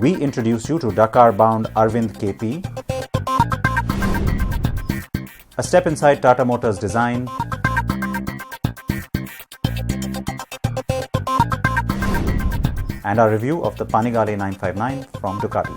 we introduce you to Dakar-bound Aravind KP, a step inside Tata Motors design, and our review of the Panigale 959 from Ducati.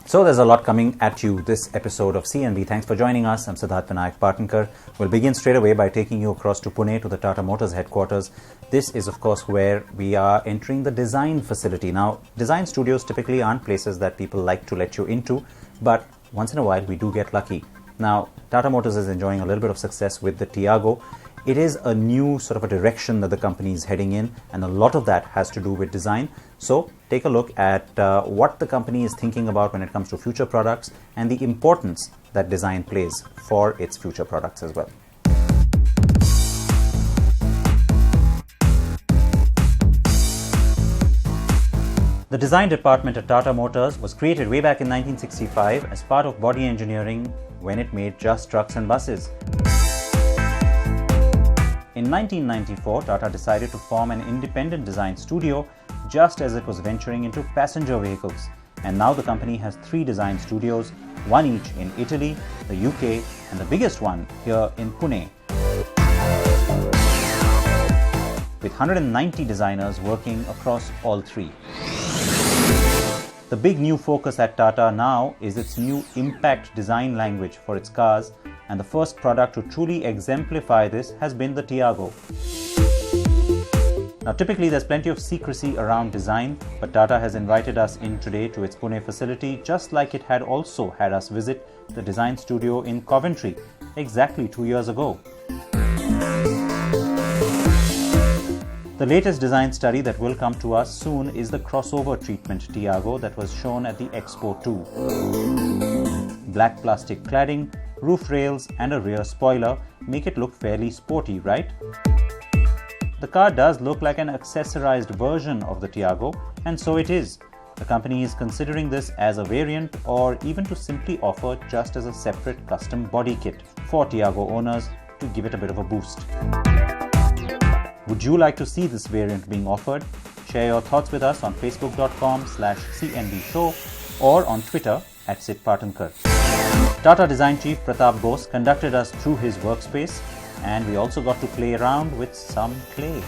So there's a lot coming at you this episode of CNB. Thanks for joining us. I'm Siddharth Vinayak Partankar. We'll begin straight away by taking you across to Pune to the Tata Motors headquarters. This is, of course, where we are entering the design facility. Now, design studios typically aren't places that people like to let you into, but once in a while we do get lucky. Now, Tata Motors is enjoying a little bit of success with the Tiago. It is a new sort of a direction that the company is heading in, and a lot of that has to do with design. So take a look at what the company is thinking about when it comes to future products and the importance that design plays for its future products as well. The design department at Tata Motors was created way back in 1965 as part of body engineering when it made just trucks and buses. In 1994, Tata decided to form an independent design studio just as it was venturing into passenger vehicles. And now the company has 3 design studios, one each in Italy, the UK, and the biggest one here in Pune, with 190 designers working across all 3. The big new focus at Tata now is its new impact design language for its cars, and the first product to truly exemplify this has been the Tiago. Now, typically there's plenty of secrecy around design, but Tata has invited us in today to its Pune facility, just like it had also had us visit the design studio in Coventry exactly 2 years ago. The latest design study that will come to us soon is the crossover treatment Tiago that was shown at the Expo 2. Black plastic cladding, roof rails and a rear spoiler make it look fairly sporty, right? The car does look like an accessorized version of the Tiago, and so it is. The company is considering this as a variant or even to simply offer just as a separate custom body kit for Tiago owners to give it a bit of a boost. Would you like to see this variant being offered? Share your thoughts with us on facebook.com/CNB show or on Twitter @Sid Partankar. Tata Design Chief Pratap Bose conducted us through his workspace, and we also got to play around with some clay.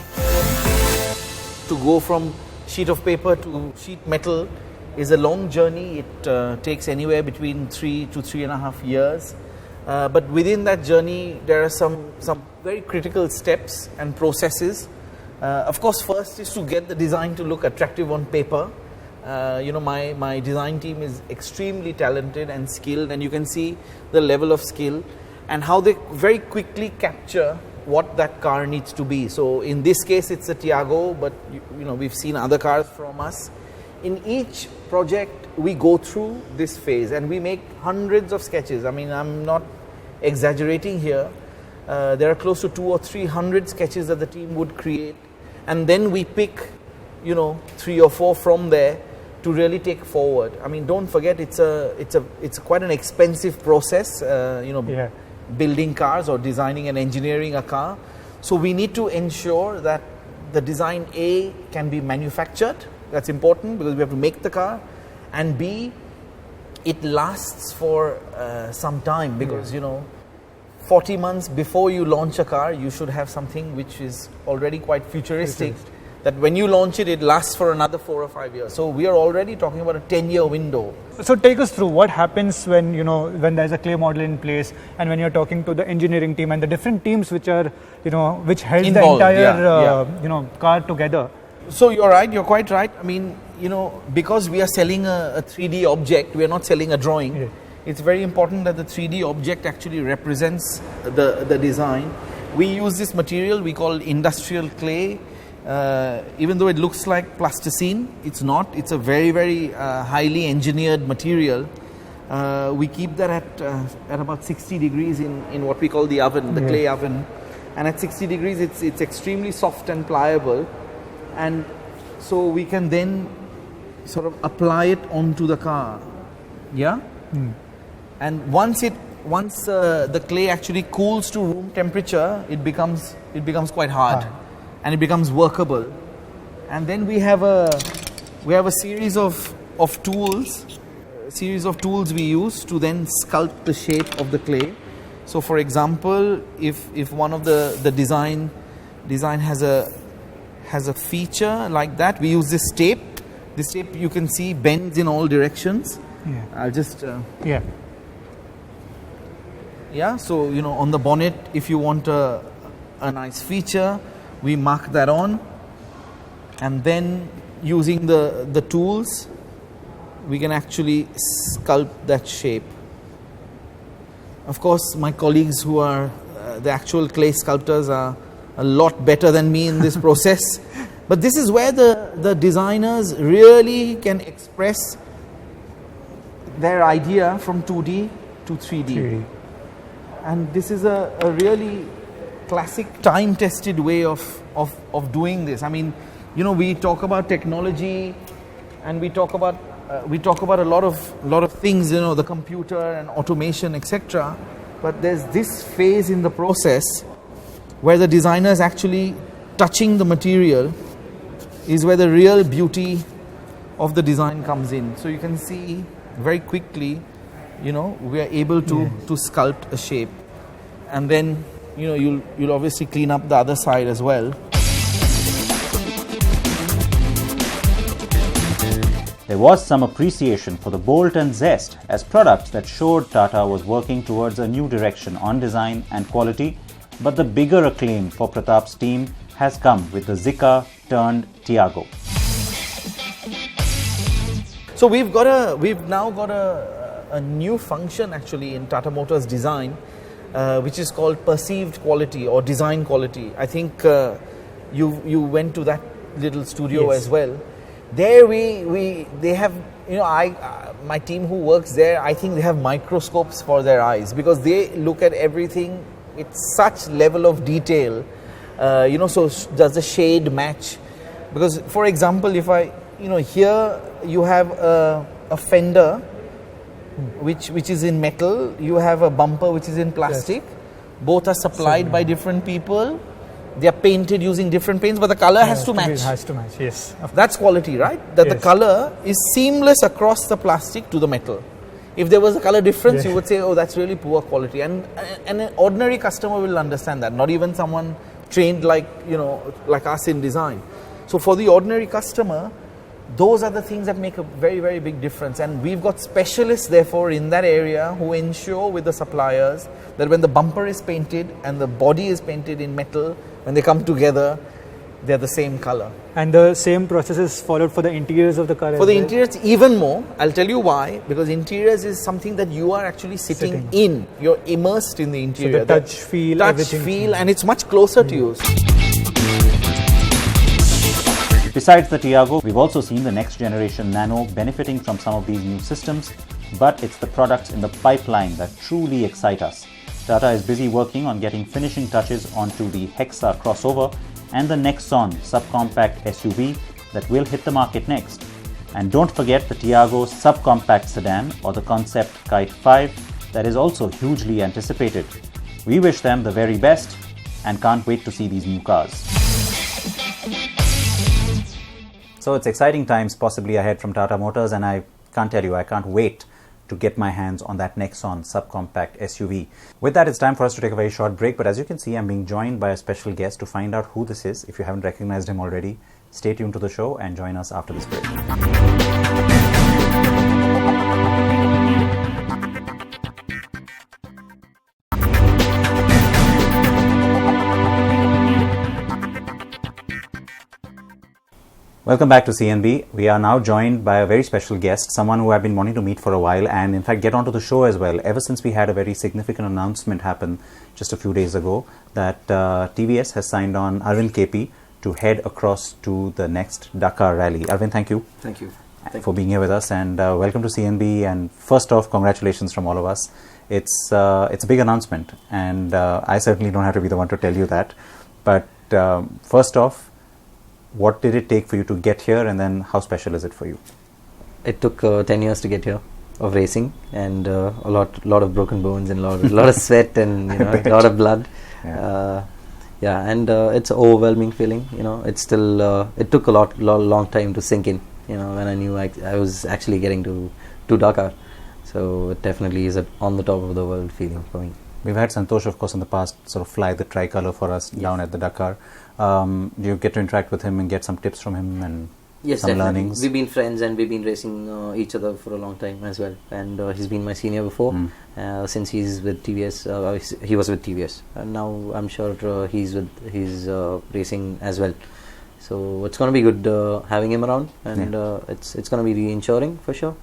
To go from sheet of paper to sheet metal is a long journey. It takes anywhere between 3 to 3.5 years. But within that journey, there are some very critical steps and processes. Of course, first is to get the design to look attractive on paper. My design team is extremely talented and skilled, and you can see the level of skill and how they very quickly capture what that car needs to be. So in this case, it's a Tiago, but we've seen other cars from us. In each project, we go through this phase and we make hundreds of sketches. I mean, I'm not exaggerating here. There are close to 200 or 300 sketches that the team would create, and then we pick, 3 or 4 from there to really take forward. I mean, don't forget, it's quite an expensive process. Building cars or designing and engineering a car. So we need to ensure that the design A can be manufactured. That's important because we have to make the car, and B, it lasts for some time because 40 months before you launch a car, you should have something which is already quite futuristic, that when you launch it, it lasts for another 4 or 5 years. So we are already talking about a 10-year window. So take us through what happens when when there's a clay model in place, and when you're talking to the engineering team and the different teams which are which held involved, the entire car together. So you're right, you're quite right. I mean, because we are selling a 3D object, we are not selling a drawing. Yeah. It's very important that the 3D object actually represents the design. We use this material we call industrial clay. Even though it looks like plasticine, it's not. It's a very, very highly engineered material. We keep that at about 60 degrees in what we call the oven, the clay oven. And at 60 degrees, it's extremely soft and pliable. And so we can then sort of apply it onto the car. Yeah? And once the clay actually cools to room temperature, it becomes quite hard. And it becomes workable. And then we have a series of tools. Series of tools we use to then sculpt the shape of the clay. So for example, if one of the design has a feature like that, we use this tape. This tape, you can see, bends in all directions. I'll just so on the bonnet, if you want a nice feature, we mark that on, and then using the tools, we can actually sculpt that shape. Of course, my colleagues who are the actual clay sculptors are a lot better than me in this process. But this is where the designers really can express their idea from 2D to 3D. And this is a really classic time-tested way of doing this. I mean, we talk about technology and we talk about a lot of things, the computer and automation, etc. But there's this phase in the process where the designer is actually touching the material, is where the real beauty of the design comes in. So you can see very quickly, we are able to sculpt a shape, and then you'll obviously clean up the other side as well. There was some appreciation for the Bolt and Zest as products that showed Tata was working towards a new direction on design and quality, but the bigger acclaim for Pratap's team has come with the Zika turned Tiago. So we've now got a new function actually in Tata Motors design, which is called perceived quality or design quality. I think you went to that little studio as well. There they have, my team who works there, I think they have microscopes for their eyes, because they look at everything with such level of detail. So does the shade match? Because for example, if here you have a fender which is in metal, you have a bumper which is in plastic. Both are supplied by different people. They are painted using different paints, but the color has to match. It has to match, yes. That's quality, right? That the color is seamless across the plastic to the metal. If there was a color difference, you would say, oh, that's really poor quality. And an ordinary customer will understand that, not even someone trained like us in design. So for the ordinary customer, those are the things that make a very, very big difference. And we've got specialists, therefore, in that area who ensure with the suppliers that when the bumper is painted and the body is painted in metal, when they come together, they're the same color. And the same process is followed for the interiors of the car as well? For the interiors, even more. I'll tell you why. Because interiors is something that you are actually sitting in. You're immersed in the interior. So the touch feel, and it's much closer to you. Besides the Tiago, we've also seen the next generation Nano benefiting from some of these new systems, but it's the products in the pipeline that truly excite us. Tata is busy working on getting finishing touches onto the Hexa crossover and the Nexon subcompact SUV that will hit the market next. And don't forget the Tiago subcompact sedan or the concept Kite 5 that is also hugely anticipated. We wish them the very best and can't wait to see these new cars. So it's exciting times possibly ahead from Tata Motors, and I can't tell you, I can't wait to get my hands on that Nexon subcompact SUV. With that, it's time for us to take a very short break, but as you can see, I'm being joined by a special guest. To find out who this is, if you haven't recognized him already, stay tuned to the show and join us after this break. Welcome back to CNB. We are now joined by a very special guest, someone who I've been wanting to meet for a while and in fact get onto the show as well, ever since we had a very significant announcement happen just a few days ago that TVS has signed on Aravind KP to head across to the next Dakar Rally. Aravind, thank you. Thank you. for being here with us, and welcome to CNB. And first off, congratulations from all of us. It's a big announcement, and I certainly don't have to be the one to tell you that. But first off, what did it take for you to get here, and then how special is it for you? It took 10 years to get here of racing, and a lot of broken bones and a lot of sweat and a lot of blood. And it's an overwhelming feeling. It's still it took a long time to sink in. When I knew I was actually getting to Dakar, so it definitely is on the top of the world feeling for me. We've had Santosh, of course, in the past sort of fly the tricolour for us down at the Dakar. Do you get to interact with him and get some tips from him and some definitely. Learnings? We've been friends and we've been racing each other for a long time as well. And he's been my senior before, since he's with TVS. He was with TVS, and now I'm sure he's racing as well. So it's going to be good having him around, and it's going to be reassuring for sure.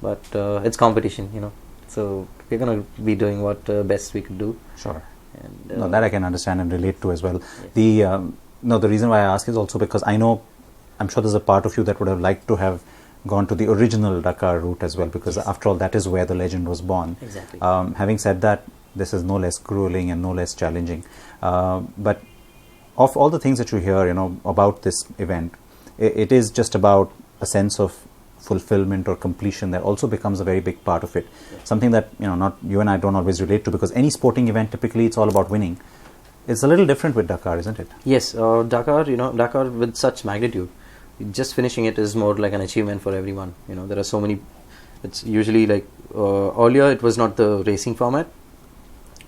But it's competition, so we're going to be doing what best we could do. Sure. And no, that I can understand and relate to as well. Yes. The reason why I ask is also because I'm sure there's a part of you that would have liked to have gone to the original Dakar route as well, because after all, that is where the legend was born. Exactly. Having said that, this is no less grueling and no less challenging. But of all the things that you hear, about this event, it is just about a sense of fulfillment or completion that also becomes a very big part of it. Yes. Something that not you and I don't always relate to, because any sporting event typically it's all about winning. It's a little different with Dakar, isn't it? Yes, Dakar with such magnitude, just finishing it is more like an achievement for everyone. There are so many. It's usually like earlier it was not the racing format.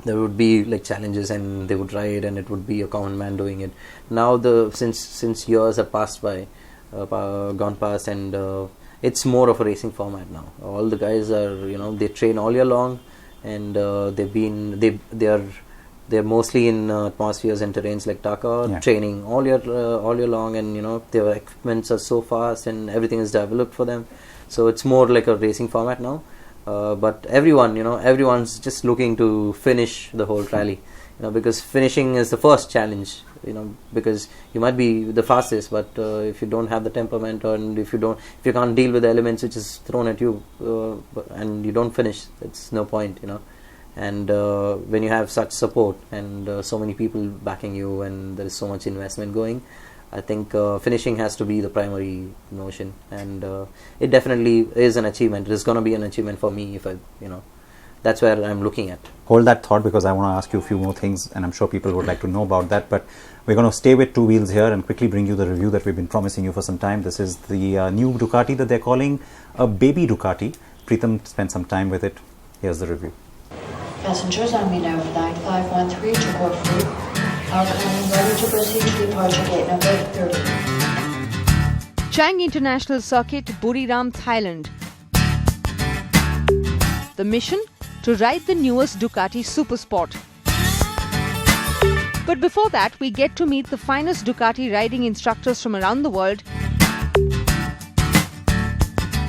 There would be like challenges and they would ride and it would be a common man doing it. Now since years have gone past, and it's more of a racing format now. All the guys are they train all year long, and they're mostly in atmospheres and terrains like Dakar, training all year long, and their equipments are so fast and everything is developed for them. So it's more like a racing format now. But everyone's just looking to finish the whole rally, because finishing is the first challenge. Because you might be the fastest, but if you don't have the temperament, and if you can't deal with the elements which is thrown at you, and you don't finish, it's no point. And when you have such support and so many people backing you, and there is so much investment going, I think finishing has to be the primary notion, and it definitely is an achievement. It is going to be an achievement for me if that's where I'm looking at. Hold that thought, because I want to ask you a few more things, and I'm sure people would like to know about that. But we're going to stay with two wheels here and quickly bring you the review that we've been promising you for some time. This is the new Ducati that they're calling a baby Ducati. Pritam spent some time with it. Here's the review. Passengers on being over 9513 to board free. Our planning ready to proceed to departure gate number 30. Chang International Circuit, Buriram, Thailand. The mission? To ride the newest Ducati Supersport. But before that, we get to meet the finest Ducati riding instructors from around the world,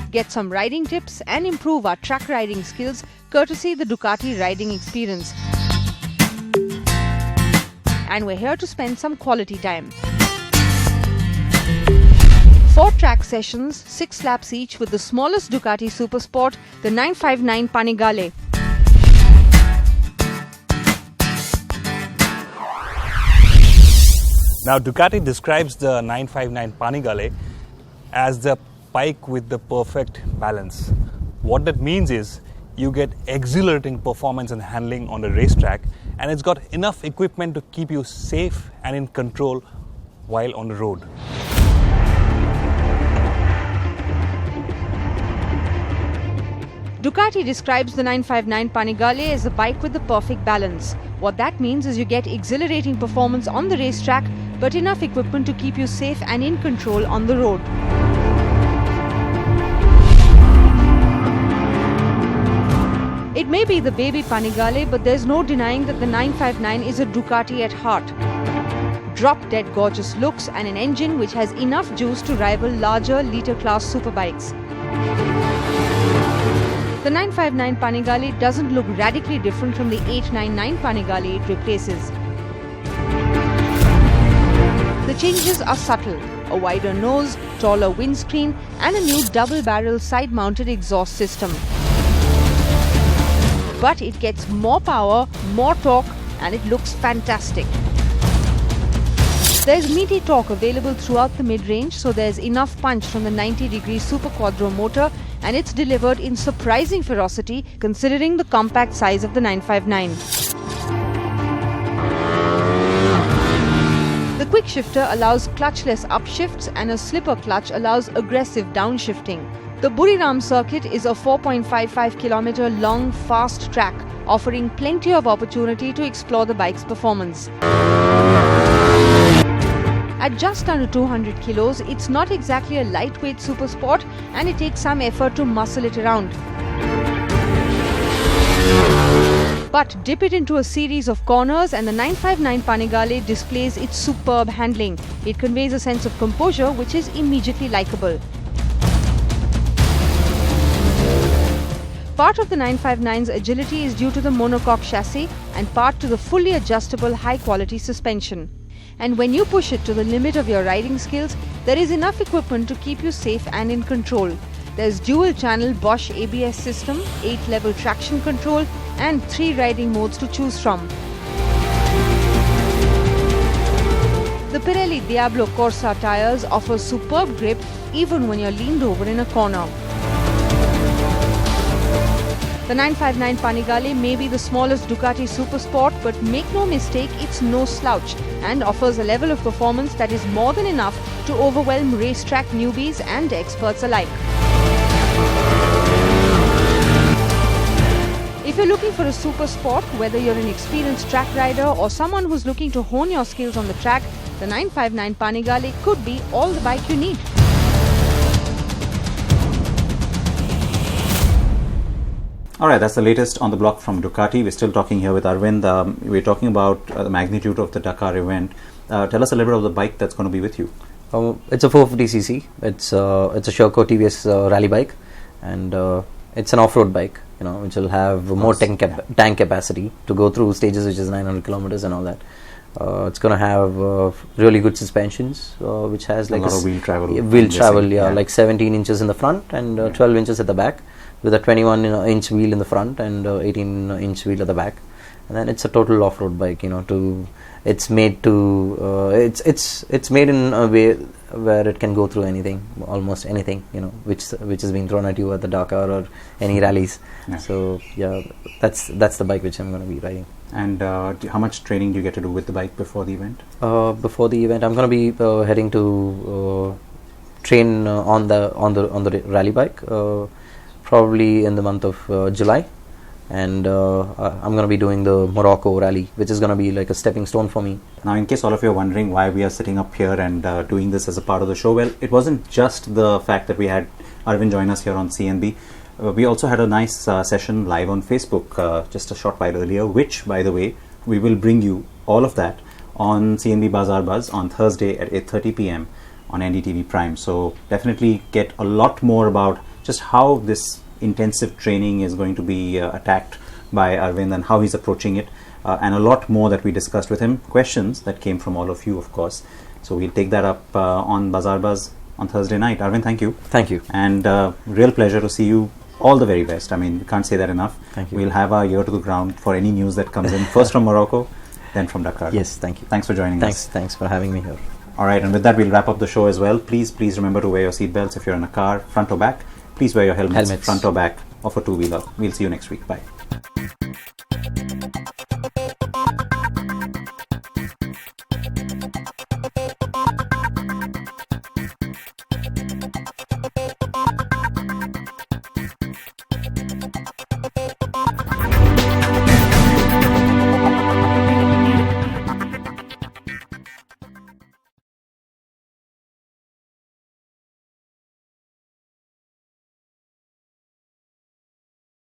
get some riding tips and improve our track riding skills courtesy the Ducati riding experience. And we're here to spend some quality time. 4 track sessions, 6 laps each with the smallest Ducati Supersport, the 959 Panigale. Now Ducati describes the 959 Panigale as the bike with the perfect balance. What that means is you get exhilarating performance and handling on the racetrack, and it's got enough equipment to keep you safe and in control while on the road. Ducati describes the 959 Panigale as a bike with the perfect balance. What that means is you get exhilarating performance on the racetrack, but enough equipment to keep you safe and in control on the road. It may be the baby Panigale, but there's no denying that the 959 is a Ducati at heart. Drop-dead gorgeous looks and an engine which has enough juice to rival larger litre-class superbikes. The 959 Panigale doesn't look radically different from the 899 Panigale it replaces. The changes are subtle. a wider nose, taller windscreen and a new double-barrel side-mounted exhaust system. But it gets more power, more torque and it looks fantastic. There's meaty torque available throughout the mid-range, so there's enough punch from the 90-degree Super Quadro motor and it's delivered in surprising ferocity considering the compact size of the 959. The quick shifter allows clutchless upshifts and a slipper clutch allows aggressive downshifting. The Buriram circuit is a 4.55 kilometer long fast track, offering plenty of opportunity to explore the bike's performance. At just under 200 kilos, it's not exactly a lightweight super sport and it takes some effort to muscle it around. But dip it into a series of corners and the 959 Panigale displays its superb handling. It conveys a sense of composure which is immediately likable. Part of the 959's agility is due to the monocoque chassis and part to the fully adjustable high-quality suspension. And when you push it to the limit of your riding skills, there is enough equipment to keep you safe and in control. There's dual-channel Bosch ABS system, 8-level traction control and 3 riding modes to choose from. The Pirelli Diablo Corsa tyres offer superb grip even when you're leaned over in a corner. The 959 Panigale may be the smallest Ducati Supersport, but make no mistake, it's no slouch and offers a level of performance that is more than enough to overwhelm racetrack newbies and experts alike. If you're looking for a super sport, whether you're an experienced track rider or someone who's looking to hone your skills on the track, the 959 Panigale could be all the bike you need. Alright, that's the latest on the block from Ducati. We're still talking here with Aravind. We're talking about the magnitude of the Dakar event. Tell us a little bit of the bike that's going to be with you. It's a 450cc. It's a Sherco TVS rally bike, and it's an off-road bike, which will have more tank capacity to go through stages, which is 900 kilometers and all that. It's going to have really good suspensions, which has like a lot of wheel travel. Like 17 inches in the front and 12 inches at the back, with a 21-inch wheel in the front and 18-inch wheel at the back. And then it's a total off-road bike. It's made in a way where it can go through anything, almost anything, which is being thrown at you at the Dakar or any rallies. Yeah. So that's the bike which I'm going to be riding. And how much training do you get to do with the bike before the event? Before the event, I'm going to be heading to train on the rally bike, probably in the month of July. And I'm going to be doing the Morocco rally, which is going to be like a stepping stone for me. Now, in case all of you are wondering why we are sitting up here and doing this as a part of the show, well, it wasn't just the fact that we had Aravind join us here on CNB. We also had a nice session live on Facebook just a short while earlier, which, by the way, we will bring you all of that on CNB Bazaar Buzz on Thursday at 8:30 p.m. on NDTV Prime. So definitely get a lot more about just how this intensive training is going to be attacked by Aravind and how he's approaching it, and a lot more that we discussed with him, questions that came from all of you, of course. So we'll take that up on Bazaar Buzz on Thursday night. Aravind, thank you. Thank you. And real pleasure to see you. All the very best. I mean, we can't say that enough. Thank you. We'll have our ear to the ground for any news that comes in, first from Morocco, then from Dakar. Yes, thank you. Thanks for joining us. Thanks for having me here. All right, and with that, we'll wrap up the show as well. Please remember to wear your seatbelts if you're in a car, front or back. Please wear your helmets. Front or back, or for two-wheeler. We'll see you next week. Bye.